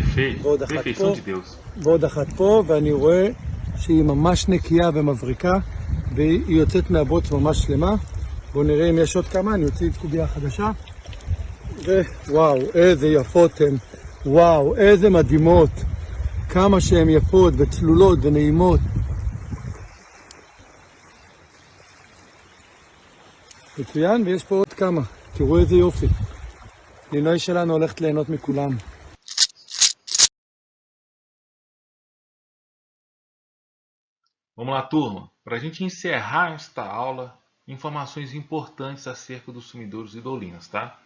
ועוד אחת פה, ועוד אחת פה, ואני רואה שהיא ממש נקייה ומבריקה, והיא יוצאת מהבוץ ממש שלמה. בואו נראה אם יש עוד כמה, אני אוציא את קוביה חדשה, ווואו, איזה יפות הן. וואו, איזה מדהימות, כמה שהן יפות וצלולות ונעימות. מצוין, ויש פה עוד כמה, תראו איזה יופי. לינוי שלנו הולכת ליהנות מכולם. Vamos lá, turma. Para a gente encerrar esta aula, informações importantes acerca dos sumidouros e dolinas, tá?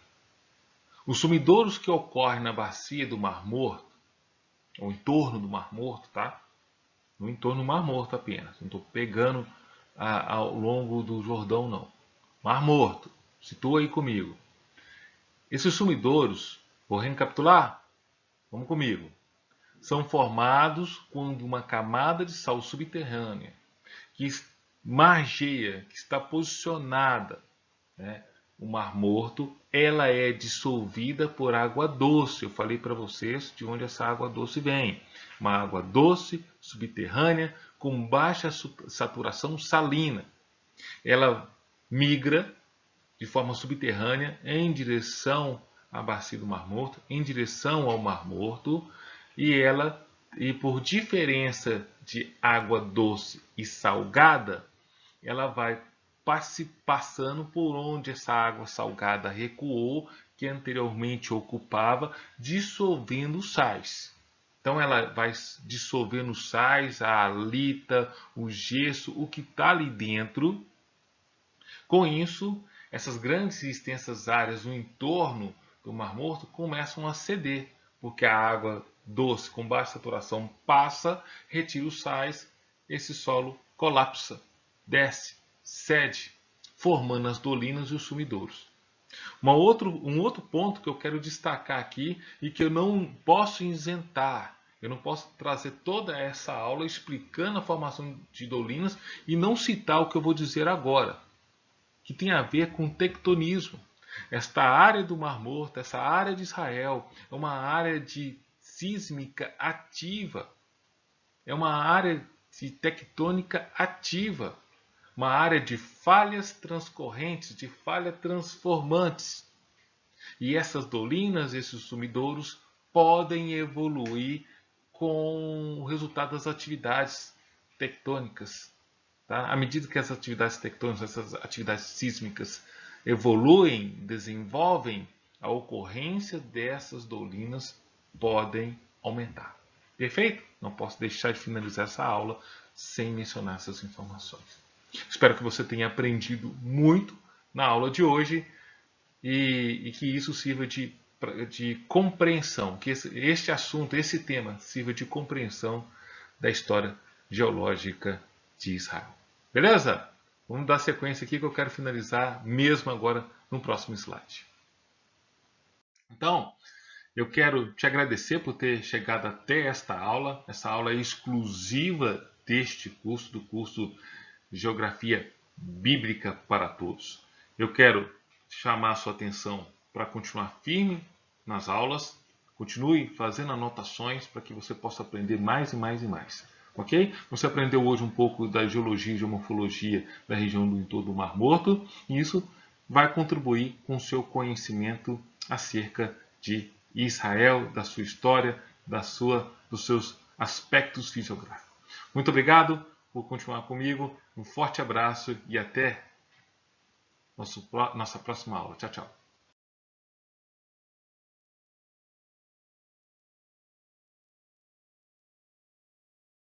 Os sumidouros que ocorrem na bacia do Mar Morto, ou em torno do Mar Morto, tá? No entorno do Mar Morto apenas. Não estou pegando ao longo do Jordão, não. Mar Morto. Situa aí comigo. Esses sumidouros, vou recapitular? Vamos comigo. São formados quando uma camada de sal subterrânea que margeia, que está posicionada, né, o Mar Morto, ela é dissolvida por água doce. Eu falei para vocês de onde essa água doce vem. Uma água doce, subterrânea, com baixa saturação salina. Ela migra de forma subterrânea em direção à bacia do Mar Morto, em direção ao Mar Morto, e por diferença de água doce e salgada, ela vai passando por onde essa água salgada recuou, que anteriormente ocupava, dissolvendo sais. Então ela vai dissolvendo os sais, a halita, o gesso, o que está ali dentro. Com isso, essas grandes e extensas áreas no entorno do Mar Morto começam a ceder, porque a água doce com baixa saturação passa, retira os sais, esse solo colapsa, desce, cede, formando as dolinas e os sumidouros. Um outro ponto que eu quero destacar aqui e que eu não posso isentar, eu não posso trazer toda essa aula explicando a formação de dolinas e não citar o que eu vou dizer agora, que tem a ver com tectonismo. Esta área do Mar Morto, essa área de Israel, é uma área de sísmica ativa, é uma área de tectônica ativa, uma área de falhas transcorrentes, de falhas transformantes. E essas dolinas, esses sumidouros, podem evoluir com o resultado das atividades tectônicas. Tá? À medida que as atividades tectônicas, essas atividades sísmicas evoluem, desenvolvem, a ocorrência dessas dolinas podem aumentar. Perfeito? Não posso deixar de finalizar essa aula sem mencionar essas informações. Espero que você tenha aprendido muito na aula de hoje e que isso sirva de compreensão, que este assunto, esse tema, sirva de compreensão da história geológica de Israel. Beleza? Vamos dar sequência aqui que eu quero finalizar mesmo agora no próximo slide. Então, eu quero te agradecer por ter chegado até esta aula. Essa aula é exclusiva deste curso, do curso Geografia Bíblica para Todos. Eu quero chamar a sua atenção para continuar firme nas aulas. Continue fazendo anotações para que você possa aprender mais e mais e mais. Ok? Você aprendeu hoje um pouco da geologia e geomorfologia da região do entorno do Mar Morto. E isso vai contribuir com o seu conhecimento acerca de Israel, da sua história, dos seus aspectos fisiográficos. Muito obrigado por continuar comigo. Um forte abraço e até nossa próxima aula. Tchau, tchau.